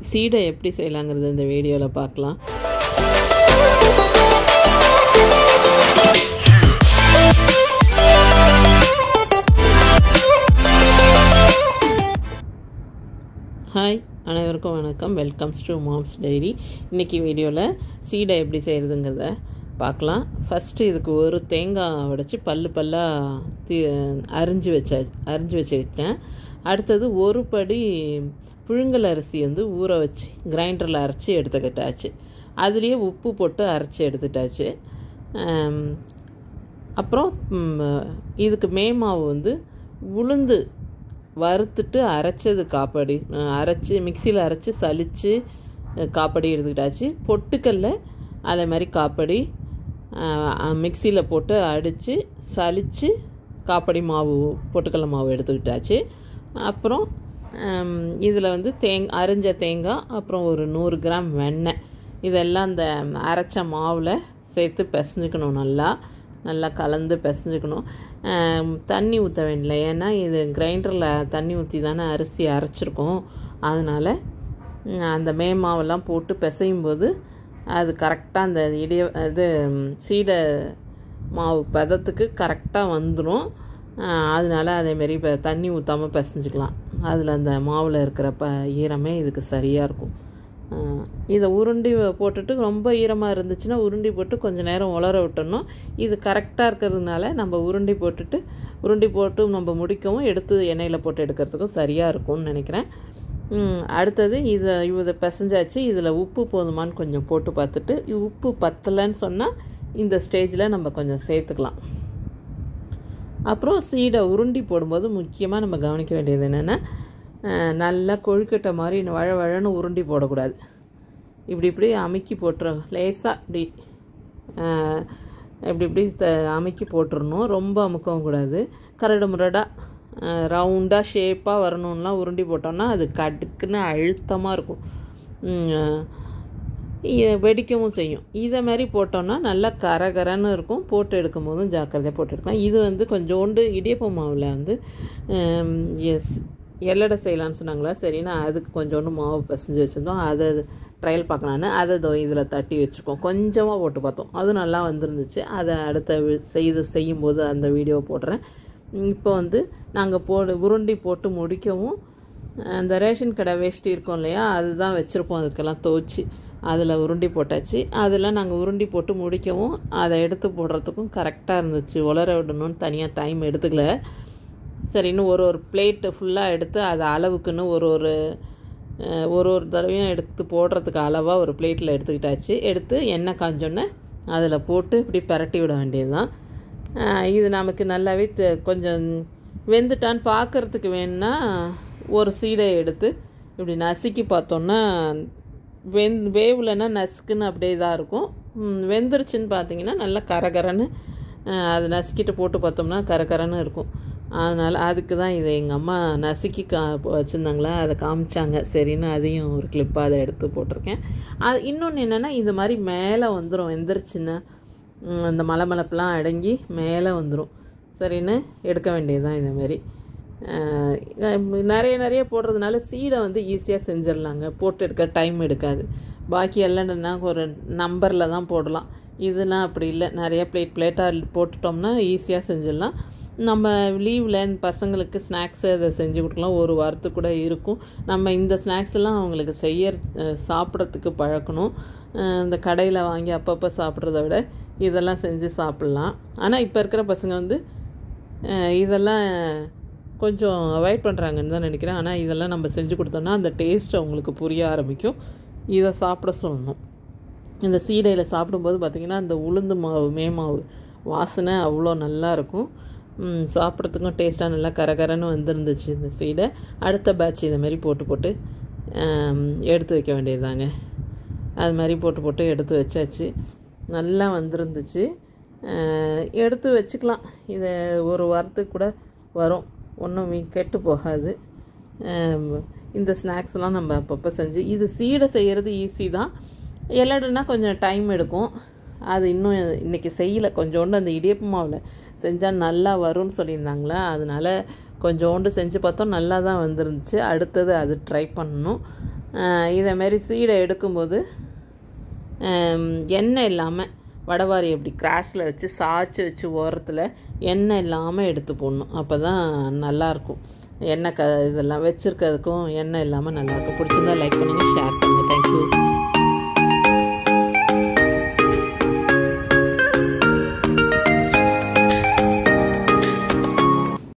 சீடை எப்படி செய்யலாங்கிறது இந்த வீடியோவில் பார்க்கலாம். ஹாய், அனைவருக்கும் வணக்கம். Welcomes to moms diary. இன்றைக்கி வீடியோவில் சீடை எப்படி செய்கிறதுங்கிறத பார்க்கலாம். ஃபஸ்ட்டு இதுக்கு ஒரு தேங்காய் உடைச்சி பல்லாக அரிஞ்சு வச்சுக்கிட்டேன். அடுத்தது ஒரு படி புழுங்கல் அரிசி ஊற வச்சு கிரைண்டரில் அரைச்சி எடுத்துக்கிட்டாச்சு. அதுலேயே உப்பு போட்டு அரைச்சி எடுத்துட்டாச்சு. அப்புறம் இதுக்கு மேமாவு உளுந்து வறுத்துட்டு அரைச்சது காப்படி, மிக்சியில் அரைச்சி சலித்து காப்படி எடுத்துக்கிட்டாச்சு. பொட்டுக்கல்ல அதே மாதிரி காப்படி மிக்சியில் போட்டு அடித்து சலித்து காப்படி மாவு, பொட்டுக்கல்ல மாவு எடுத்துக்கிட்டாச்சு. அப்புறம் இதில் அரிஞ்ச தேங்காய், அப்புறம் ஒரு 100 கிராம் வெண்ணெய், இதெல்லாம் அந்த அரைச்ச மாவில் சேர்த்து பிசைஞ்சுக்கணும். நல்லா கலந்து பிசைஞ்சுக்கணும். தண்ணி ஊற்ற வேண்டியல, ஏன்னா இது கிரைண்டரில் தண்ணி ஊற்றி தானே அரிசி அரைச்சிருக்கோம். அதனால் அந்த மாவெல்லாம் போட்டு பிசையும்போது அது கரெக்டாக அந்த சீடை மாவு பதத்துக்கு கரெக்டாக வந்துடும். அதனால் அதேமாரி இப்போ தண்ணி ஊற்றாமல் பிசைஞ்சிக்கலாம். அதில் அந்த மாவில் இருக்கிற ஈரமே இதுக்கு சரியாக இருக்கும். இதை உருண்டி போட்டுட்டு, ரொம்ப ஈரமாக இருந்துச்சுன்னா உருண்டி போட்டு கொஞ்சம் நேரம் உலர விட்டணும். இது கரெக்டாக இருக்கிறதுனால நம்ம உருண்டி போட்டு நம்ம முடிக்கவும் எடுத்து எண்ணெயில் போட்டு எடுக்கிறதுக்கும் சரியாக இருக்கும்னு நினைக்கிறேன். அடுத்தது இதை பிசைஞ்சாச்சு. இதில் உப்பு போதுமான்னு கொஞ்சம் போட்டு பார்த்துட்டு, உப்பு பத்தலைன்னு சொன்னால் இந்த ஸ்டேஜில் நம்ம கொஞ்சம் சேர்த்துக்கலாம். அப்புறம் சீடை உருண்டி போடும்போது முக்கியமாக நம்ம கவனிக்க வேண்டியது என்னென்னா, நல்லா கொழுக்கட்டை மாதிரி வழன்னு உருண்டி போடக்கூடாது. இப்படி அமுக்கி போட்டுரும். லேசாக இப்படி அமுக்கி போட்டுடணும். ரொம்ப அமுக்கவும் கூடாது. கரடு முரடாக ரவுண்டாக ஷேப்பாக வரணும்லாம் உருண்டி போட்டோம்னா அது கடுக்குன்னு அழுத்தமாக இருக்கும், வெடிக்கவும் செய்யும். இதை மாதிரி போட்டோன்னா நல்லா கரகரன்னு இருக்கும். போட்டு எடுக்கும் போதும் ஜாக்கிரதையாக போட்டு எடுக்கலாம். இது கொஞ்சோண்டு இடியப்ப மாவில் எல்லடை செய்யலான்னு சொன்னாங்களா, சரி நான் அதுக்கு கொஞ்சோண்டு மாவு பிசைஞ்சு வச்சுருந்தோம். அதை ட்ரையல் பார்க்கலான்னு அதை இதில் தட்டி வச்சுருக்கோம். கொஞ்சமாக போட்டு பார்த்தோம், அது நல்லா வந்துருந்துச்சு. அதை அடுத்த செய்யும்போது அந்த வீடியோ போடுறேன். இப்போ நாங்கள் உருண்டி போட்டு முடிக்கவும் அந்த ரேஷன் கடை வேஷ்டி இருக்கும் இல்லையா, அதுதான் வச்சுருப்போம். அதுக்கெல்லாம் துவச்சி அதில் உருண்டி போட்டாச்சு. அதில் நாங்கள் உருண்டி போட்டு முடிக்கவும் அதை எடுத்து போடுறதுக்கும் கரெக்டாக இருந்துச்சு. உலர விடணும்னு தனியாக டைம் எடுத்துக்கல. சரின்னு ஒரு பிளேட்டு ஃபுல்லாக எடுத்து அது அளவுக்குன்னு ஒரு தடவையும் எடுத்து போடுறதுக்கு அளவாக ஒரு பிளேட்டில் எடுத்துக்கிட்டாச்சு. எடுத்து எண்ணெய் காஞ்சோன்னே அதில் போட்டு இப்படி பரட்டி விட வேண்டியது தான். இது நமக்கு நல்லாவே கொஞ்சம் வெந்துட்டான்னு பார்க்குறதுக்கு வேணுன்னா ஒரு சீடை எடுத்து இப்படி நசுக்கி பார்த்தோன்னா வேவுலன்னா நசுக்குன்னு அப்படியே தான் இருக்கும். வெந்துருச்சுன்னு பார்த்தீங்கன்னா நல்லா கரகரன்னு அது நசுக்கிட்டு போட்டு பார்த்தோம்னா கரகரன்னு இருக்கும். அதனால் அதுக்கு தான் இதை எங்கள் அம்மா நசுக்கி வச்சுருந்தாங்களா, அதை காமிச்சாங்க. சரின்னு அதையும் ஒரு கிளிப்பாக அதை எடுத்து போட்டிருக்கேன். அது இன்னொன்று என்னென்னா, இது மாதிரி மேலே வந்துடும். வெந்துருச்சுன்னா அந்த மலமளப்பெலாம் அடங்கி மேலே வந்துடும். சரின்னு எடுக்க வேண்டியது தான். இதேமாரி நிறைய போடுறதுனால சீடை ஈஸியாக செஞ்சிடலாங்க. போட்டு எடுக்க டைம் எடுக்காது. பாக்கி எல்லாம்னா ஒரு நம்பரில் தான் போடலாம். இதுனா அப்படி இல்லை, நிறைய பிளேட்டாக போட்டுட்டோம்னா ஈஸியாக செஞ்சிடலாம். நம்ம லீவில் பசங்களுக்கு ஸ்நாக்ஸு அதை செஞ்சு கொடுக்கலாம். ஒரு வாரத்துக்கு கூட இருக்கும். நம்ம இந்த ஸ்நாக்ஸ்லாம் அவங்களுக்கு சாப்பிட்றதுக்கு பழக்கணும். இந்த கடையில் வாங்கி அப்பப்போ சாப்பிட்றத விட இதெல்லாம் செஞ்சு சாப்பிட்லாம். ஆனால் இப்போ இருக்கிற பசங்க இதெல்லாம் கொஞ்சம் அவாய்ட் பண்ணுறாங்கன்னு தான் நினைக்கிறேன். ஆனால் இதெல்லாம் நம்ம செஞ்சு கொடுத்தோம்னா அந்த டேஸ்ட் அவங்களுக்கு புரிய ஆரம்பிக்கும். இதை சாப்பிட சொல்லணும். இந்த சீடையில் சாப்பிடும்போது பார்த்திங்கன்னா அந்த உளுந்து மாவு வாசனை அவ்வளோ நல்லாயிருக்கும். சாப்பிட்றதுக்கும் டேஸ்ட்டாக நல்லா கரகரன்னு வந்துருந்துச்சு இந்த சீடை. அடுத்த பேட்ச் இதை மாதிரி போட்டு எடுத்து வைக்க வேண்டியதுதாங்க. அது மாதிரி போட்டு எடுத்து வச்சாச்சு. நல்லா வந்துருந்துச்சு. எடுத்து வச்சுக்கலாம். இதை ஒரு வாரத்துக்கு கூட வரும், ஒன்றும் கெட்டு போகாது. இந்த ஸ்நாக்ஸ்லாம் நம்ம அப்பப்போ செஞ்சு, இது சீடை செய்கிறது ஈஸி தான். எல்லடுனா கொஞ்சம் டைம் எடுக்கும். அது இன்னும் இன்றைக்கி செய்யலை. கொஞ்சோண்டு அந்த இடியப்ப மாவில் செஞ்சால் நல்லா வரும்னு சொல்லியிருந்தாங்களா, அதனால் கொஞ்சோண்டு செஞ்சு பார்த்தோம். நல்லா தான் வந்துருந்துச்சு. அடுத்தது அது ட்ரை பண்ணணும். இதேமாரி சீடை எடுக்கும்போது எண்ணெய் இல்லாமல் வடவாரி எப்படி கிராஸில் வச்சு சாய்ச்சி வச்சு ஓரத்தில் எண்ணெய் இல்லாமல் எடுத்து போடணும். அப்போ தான் நல்லாயிருக்கும். எண்ணெய் இதெல்லாம் வச்சுருக்கிறதுக்கும் எண்ணெய் இல்லாமல் நல்லாயிருக்கும். பிடிச்சிருந்தா லைக் பண்ணுங்கள், ஷேர் பண்ணுங்கள். தேங்க்யூ.